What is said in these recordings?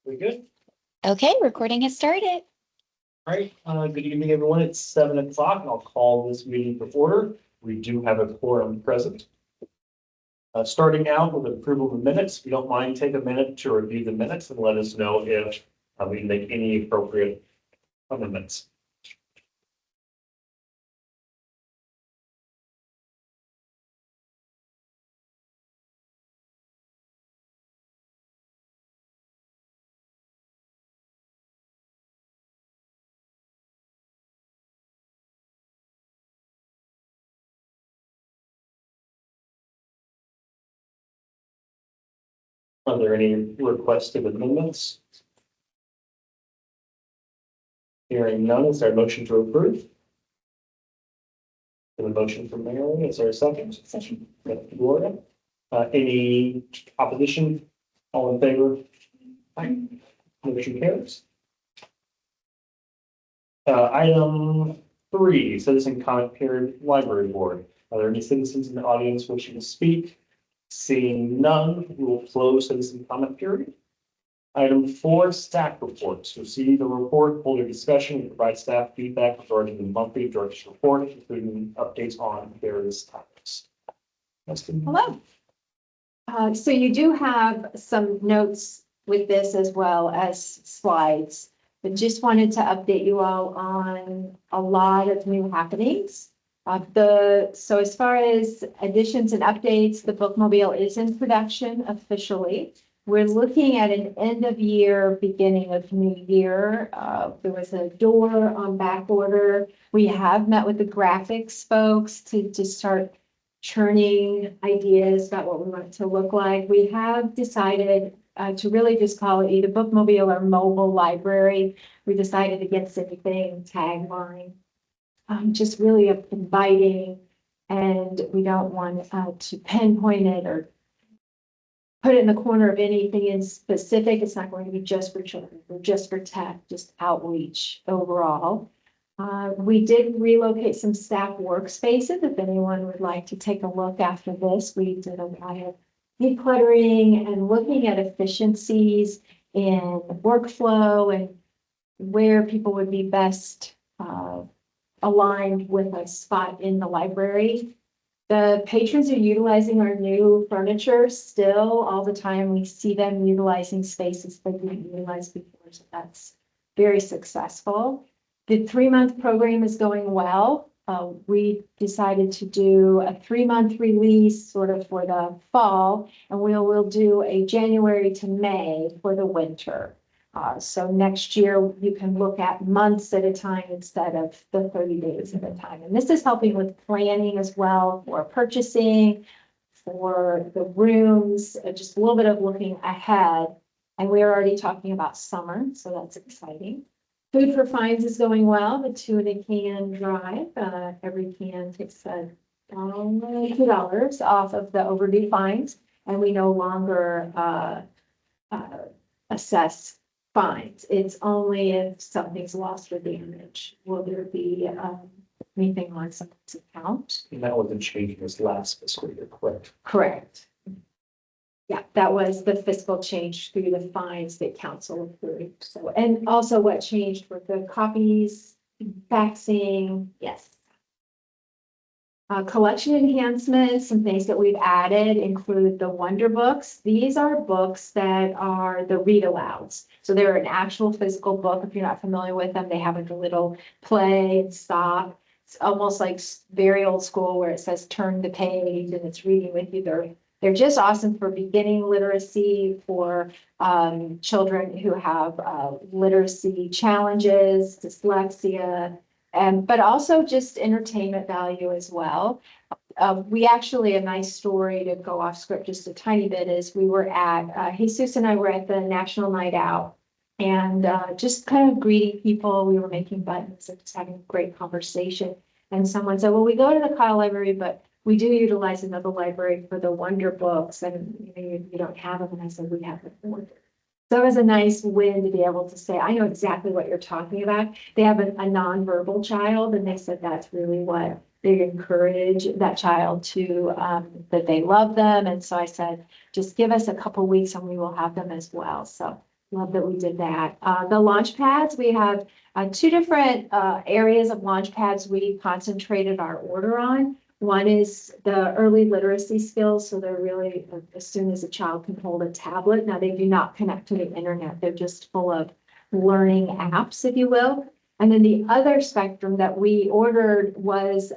We good? Okay, recording has started. All right, good evening, everyone. It's 7 o'clock and I'll call this meeting to order. We do have a quorum present. Starting out with approval of the minutes, if you don't mind, take a minute to review the minutes and let us know if we can make any appropriate amendments. Are there any requested amendments? Hearing none, is there a motion to approve? The motion from Mary, is there a second? Second. Thank you, Gloria. Any opposition? All in favor? Aye. Motion carries. Item 3, citizen comment period, library board. Are there any citizens in the audience wishing to speak? Seeing none, we will close citizen comment period. Item 4, staff reports. Receive the report, hold a discussion, and provide staff feedback regarding the monthly director's report, including updates on various topics. Hello. So you do have some notes with this as well as slides, but just wanted to update you all on a lot of new happenings. So as far as additions and updates, the bookmobile is in production officially. We're looking at an end of year, beginning of new year. There was a door on back order. We have met with the graphics folks to start churning ideas about what we want it to look like. We have decided to really just call it either bookmobile or mobile library. We decided against anything tagline, just really inviting, and we don't want to pinpoint it or put it in the corner of anything in specific. It's not going to be just for children or just for tech, just outreach overall. We did relocate some staff workspaces. If anyone would like to take a look after this, we did a lot of decluttering and looking at efficiencies in workflow and where people would be best aligned with a spot in the library. The patrons are utilizing our new furniture still all the time. We see them utilizing spaces they didn't utilize before, so that's very successful. The 3-month program is going well. We decided to do a 3-month release sort of for the fall, and we'll do a January to May for the winter. So next year you can look at months at a time instead of the 30 days at a time. And this is helping with planning as well for purchasing, for the rooms, just a little bit of looking ahead. And we're already talking about summer, so that's exciting. Food for Fines is going well. The 2 in a can drive. Every can takes $2 off of the overdue fines, and we no longer assess fines. It's only if something's lost or damaged will there be anything on someone's account. And that wasn't changed this last fiscal year, correct? Correct. Yeah, that was the fiscal change through the fines that council approved. So, and also what changed were the copies, faxing, yes. Collection enhancements, some things that we've added include the Wonder Books. These are books that are the read alouds. So they're an actual physical book. If you're not familiar with them, they have like a little play and stop. It's almost like very old school where it says turn the page and it's reading with you. They're just awesome for beginning literacy, for children who have literacy challenges, dyslexia, but also just entertainment value as well. We actually, a nice story to go off script just a tiny bit is we were at, Jesus and I were at the National Night Out and just kind of greeting people. We were making buttons and just having a great conversation. And someone said, well, we go to the Kyle Library, but we do utilize another library for the Wonder Books, and you don't have them. And I said, we have the Wonder. So it was a nice win to be able to say, I know exactly what you're talking about. They have a nonverbal child, and they said that's really what they encourage that child to, that they love them. And so I said, just give us a couple weeks and we will have them as well. So love that we did that. The launch pads, we have two different areas of launch pads we concentrated our order on. One is the early literacy skills, so they're really as soon as a child can hold a tablet. Now, they do not connect to the internet. They're just full of learning apps, if you will. And then the other spectrum that we ordered was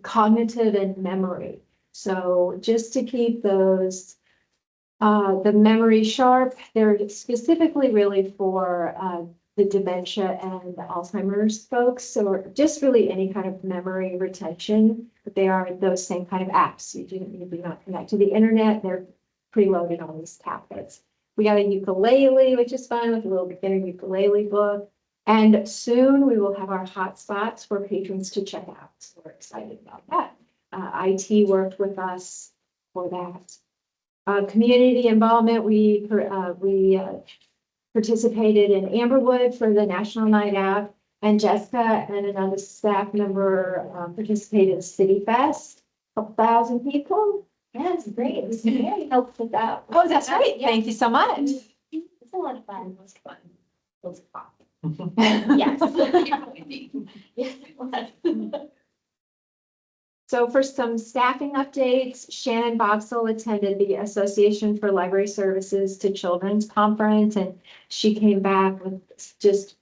cognitive and memory. So just to keep those, the memory sharp, they're specifically really for the dementia and the Alzheimer's folks, or just really any kind of memory retention. But they are those same kind of apps. You do not connect to the internet. They're preloaded on these tablets. We got a ukulele, which is fun, with a little beginner ukulele book. And soon we will have our hotspots for patrons to check out. So we're excited about that. IT worked with us for that. Community involvement, we participated in Amberwood for the National Night Out, and Jessica and another staff member participated in City Fest. A couple thousand people. Yeah, it's great. It was very helpful with that. Oh, that's right. Thank you so much. It's a lot of fun. It was fun. It was fun. Yes. Yes, it was. So for some staffing updates, Shannon Boxell attended the Association for Library Services to Children's Conference, and she came back with just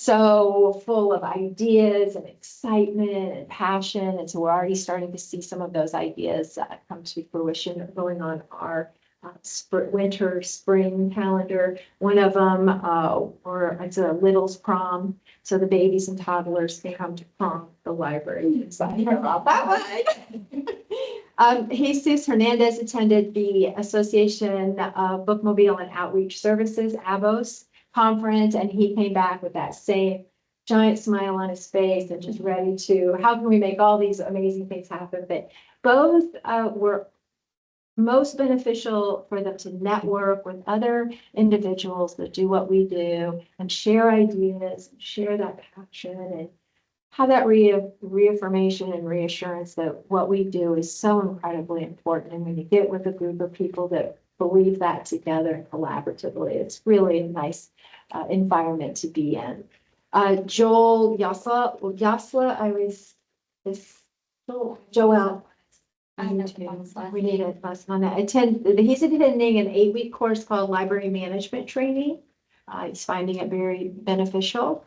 so full of ideas and excitement and passion. And so we're already starting to see some of those ideas come to fruition going on our winter, spring calendar. One of them, it's a Little's prom. So the babies and toddlers can come to prom at the library. Excited about that one. Jesus Hernandez attended the Association of Bookmobile and Outreach Services, ABOS conference, and he came back with that same giant smile on his face and just ready to, how can we make all these amazing things happen? But both were most beneficial for them to network with other individuals that do what we do and share ideas, and share that passion, and have that reaffirmation and reassurance that what we do is so incredibly important. And when you get with a group of people that believe that together collaboratively, it's really a nice environment to be in. Joel Yasla, Joel. I know the last We need a lesson on that. He's attending an 8-week course called Library Management Training. He's finding it very beneficial.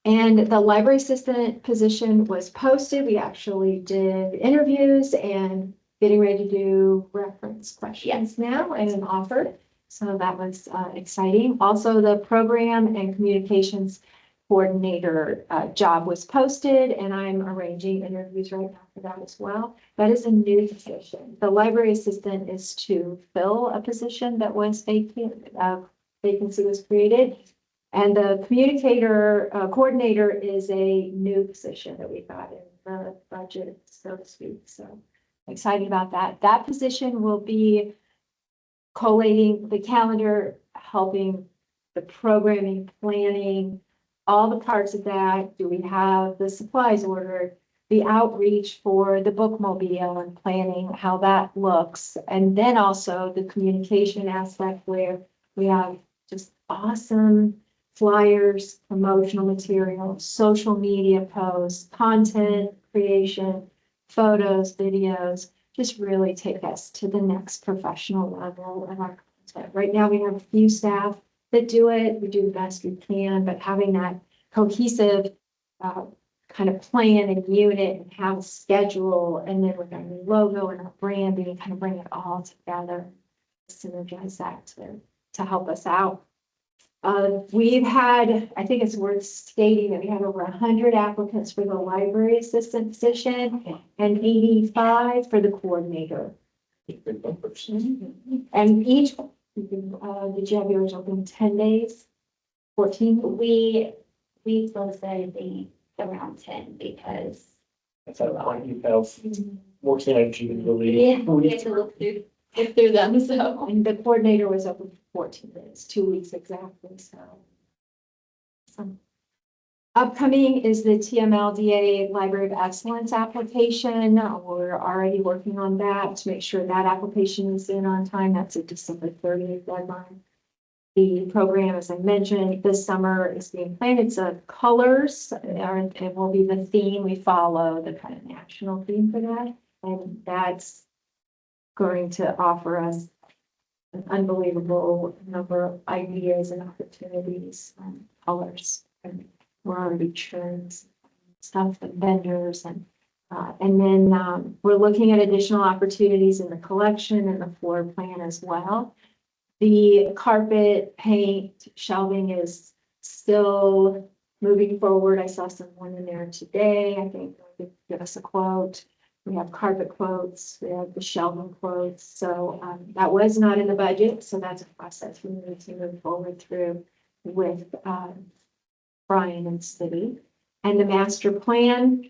And the library assistant position was posted. We actually did interviews and getting ready to do reference questions now and an offer. So that was exciting. Also, the program and communications coordinator job was posted, and I'm arranging interviews right now for that as well. That is a new position. The library assistant is to fill a position that was vacant, vacancy was created. And the communicator coordinator is a new position that we got in the budget, so to speak. So excited about that. That position will be collating the calendar, helping the programming, planning, all the parts of that. Do we have the supplies ordered, the outreach for the bookmobile and planning how that looks, and then also the communication aspect where we have just awesome flyers, promotional material, social media posts, content creation, photos, videos, just really take us to the next professional level of our content. Right now, we have a few staff that do it. We do the best we can, but having that cohesive kind of plan and unit and have a schedule, and then with our new logo and our branding, kind of bring it all together, synergize that to help us out. We've had, I think it's worth stating that we had over 100 applicants for the library assistant position and 85 for the coordinator. Good numbers. And each, did you have yours open 10 days? 14? We posted the around 10 because That's at a point you have more energy than really. yeah, we had to look through them, so. And the coordinator was open for 14 days, 2 weeks exactly, so. Upcoming is the TMLDA Library of Excellence application. We're already working on that to make sure that application is in on time. That's a December 30th deadline. The program, as I mentioned, this summer is being planned. It's colors, and it will be the theme. We follow the kind of national theme for that. And that's going to offer us an unbelievable number of ideas and opportunities and colors. And we're already churning stuff and vendors and then we're looking at additional opportunities in the collection and the floor plan as well. The carpet, paint, shelving is still moving forward. I saw someone in there today. I think they could give us a quote. We have carpet quotes, we have the shelving quotes. So that was not in the budget. So that's a process we need to move forward through with Brian and City. And the master plan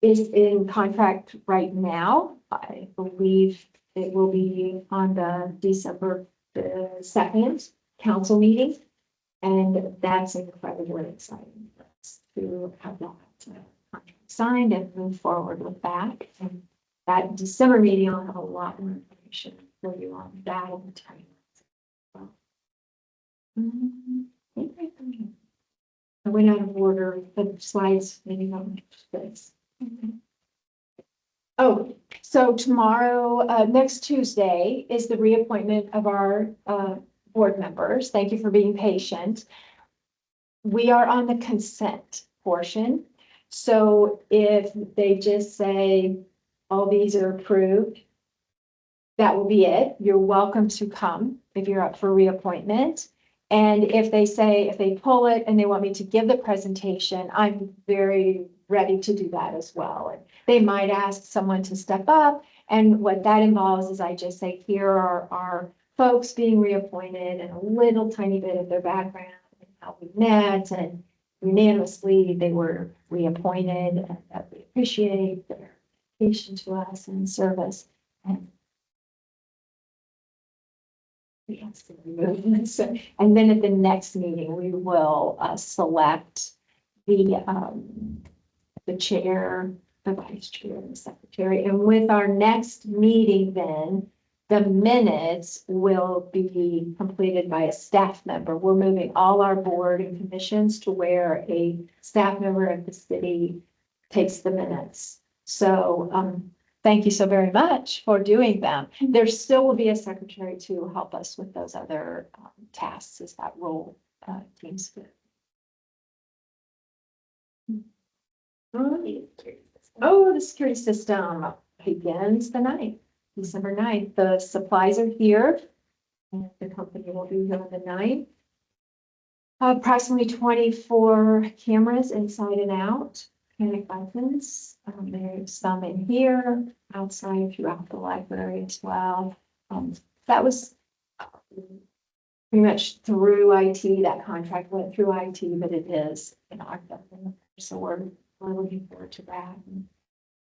is in contract right now. I believe it will be on the December 2nd council meeting. And that's incredibly exciting for us to have that contract signed and move forward with that. And that December meeting, I'll have a lot more information for you on that and the timelines. I went out of order, the slides, maybe not this. Oh, so tomorrow, next Tuesday is the reappointment of our board members. Thank you for being patient. We are on the consent portion. So if they just say, all these are approved, that will be it. You're welcome to come if you're up for reappointment. And if they say, if they pull it and they want me to give the presentation, I'm very ready to do that as well. And they might ask someone to step up. And what that involves is I just say, here are our folks being reappointed and a little tiny bit of their background and how we met, and unanimously they were reappointed, and that we appreciate their dedication to us and service. And yes, and then at the next meeting, we will select the chair, the vice chair, and the secretary. And with our next meeting, then the minutes will be completed by a staff member. We're moving all our board and commissions to where a staff member of the city takes the minutes. So thank you so very much for doing them. There still will be a secretary to help us with those other tasks as that role deems fit. Oh, the security system begins the 9th, December 9th. The supplies are here. And the company will be here on the 9th. Approximately 24 cameras inside and out. Panic buttons. There's some in here, outside throughout the library as well. That was pretty much through IT. That contract went through IT, but it is in our government. So we're looking forward to that. And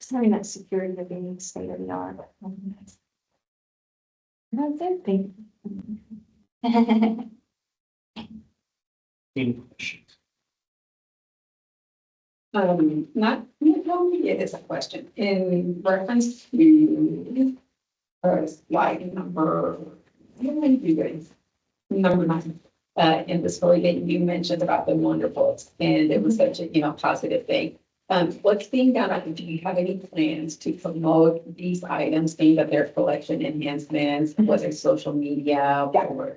sorry, that security of being state of the art. That's it. Thank you. Any questions? Not only it is a question in reference to slide number, number 9, in the story that you mentioned about the wonderfuls, and it was such a positive thing. What's being done? Do you have any plans to promote these items, being that they're collection enhancements, whether it's social media or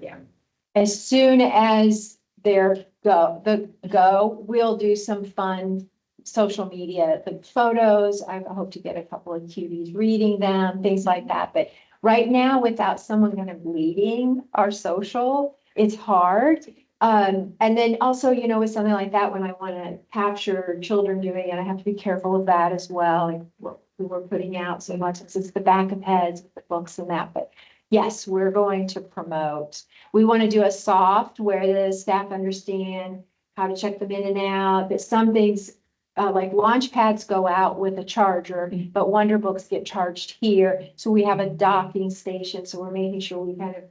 As soon as they're go, we'll do some fun social media, the photos. I hope to get a couple of cuties reading them, things like that. But right now, without someone kind of leading our social, it's hard. And then also, with something like that, when I want to capture children doing it, I have to be careful of that as well. Like what we were putting out so much, it's the back of heads, the books and that. But yes, we're going to promote. We want to do a soft where the staff understand how to check them in and out. But some things like launch pads go out with a charger, but Wonder Books get charged here. So we have a docking station. So we're making sure we kind of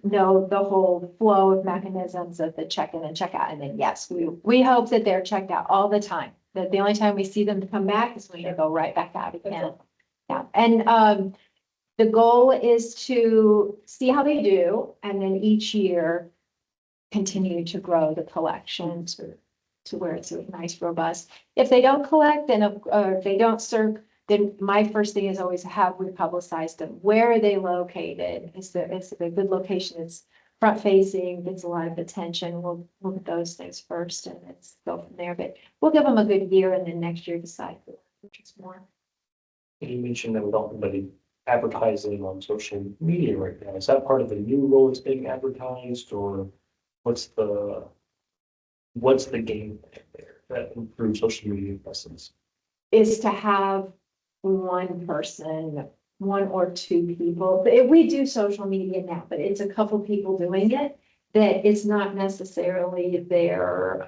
know the whole flow of mechanisms of the check-in and check-out. And then, yes, we hope that they're checked out all the time, that the only time we see them come back is when they go right back out again. Yeah, and, the goal is to see how they do, and then each year continue to grow the collection to where it's a nice, robust. If they don't collect, then, if they don't serve, then my first thing is always have we publicized them? Where are they located? Is it a good location? It's front facing, gets a lot of attention. We'll look at those things first and let's go from there. But we'll give them a good year and then next year decide which is more. You mentioned that without anybody advertising on social media right now, is that part of the new role that's being advertised, or what's the game plan there that improves social media presence? Is to have one person, one or two people. We do social media now, but it's a couple people doing it, that it's not necessarily in their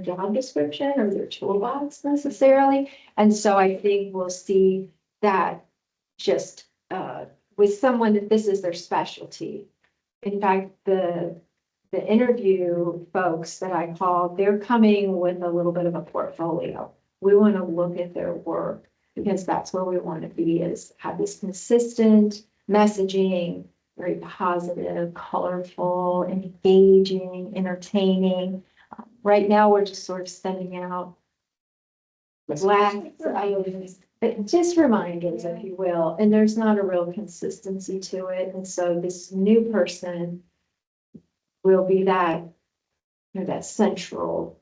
job description or their toolbox necessarily. And so I think we'll see that just with someone that this is their specialty. In fact, the interview folks that I called, they're coming with a little bit of a portfolio. We want to look at their work because that's where we want to be, is have this consistent messaging, very positive, colorful, engaging, entertaining. Right now, we're just sort of sending out just reminders, if you will, and there's not a real consistency to it. And so this new person will be that, that central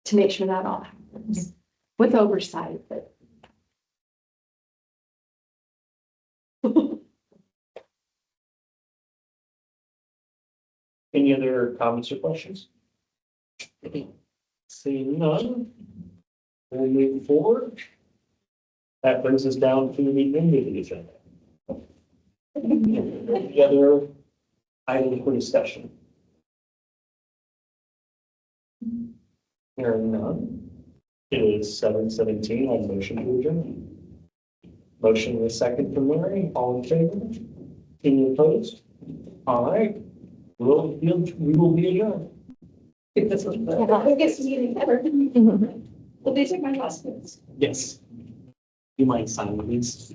to make sure that all happens with oversight, but. Any other comments or questions? Seeing none, we'll move forward. That brings us down to the end of the agenda. Any other items for discussion? Hearing none. It is 7:17 on motion to adjourn. Motion with second from Mary. All in favor? Any opposed? All right. We will be adjourned. This was the biggest meeting ever. Well, these are my last minutes. Yes. You might sign these.